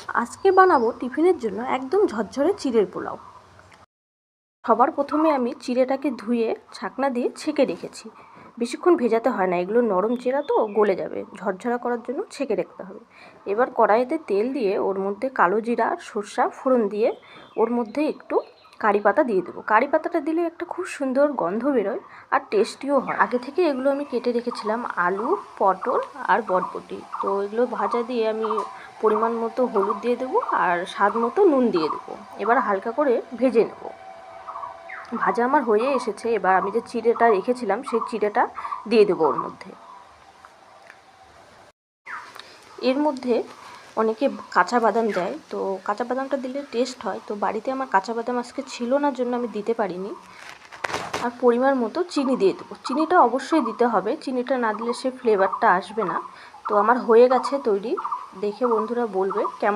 আজকে বানাবো টিফিনের জন্য একদম ঝরঝরে চিড়ের পোলাও। সবার প্রথমে আমি চিড়েটাকে ধুয়ে ছাকনা দিয়ে ছেঁকে রেখেছি। বেশিক্ষণ ভেজাতে হয় না, এগুলো নরম চিড়া তো গলে যাবে, ঝরঝরা করার জন্য ছেঁকে রাখতে হবে। এবার কড়াইতে তেল দিয়ে ওর মধ্যে কালো জিরা আর সর্ষা ফোড়ন দিয়ে ওর মধ্যে একটু কারি পাতা দিয়ে দেবো। কারি পাতাটা দিলে একটা খুব সুন্দর গন্ধ বেরোয় আর টেস্টিও হয়। আগে থেকে এগুলো আমি কেটে রেখেছিলাম, আলু, পটল আর বরবটি। তো এগুলো ভাজা দিয়ে আমি পরিমাণ মতো হলুদ দিয়ে দেবো আর স্বাদ মতো নুন দিয়ে দেবো। এবার হালকা করে ভেজে নেব। ভাজা আমার হয়ে এসেছে, এবার আমি যে চিড়েটা রেখেছিলাম সেই চিড়েটা দিয়ে দেবো ওর মধ্যে। এর মধ্যে অনেকে কাঁচা বাদাম দেয়, তো কাঁচা বাদামটা দিলে টেস্ট হয়। তো বাড়িতে আমার কাঁচা বাদাম আজকে ছিল না, জন্য আমি দিতে পারিনি। আর পরিমাণ মতো চিনি দিয়ে দেবো। চিনিটা অবশ্যই দিতে হবে, চিনিটা না দিলে সে ফ্লেভারটা আসবে না। তো আমার হয়ে গেছে তৈরি, দেখে বন্ধুরা বলবে কেমন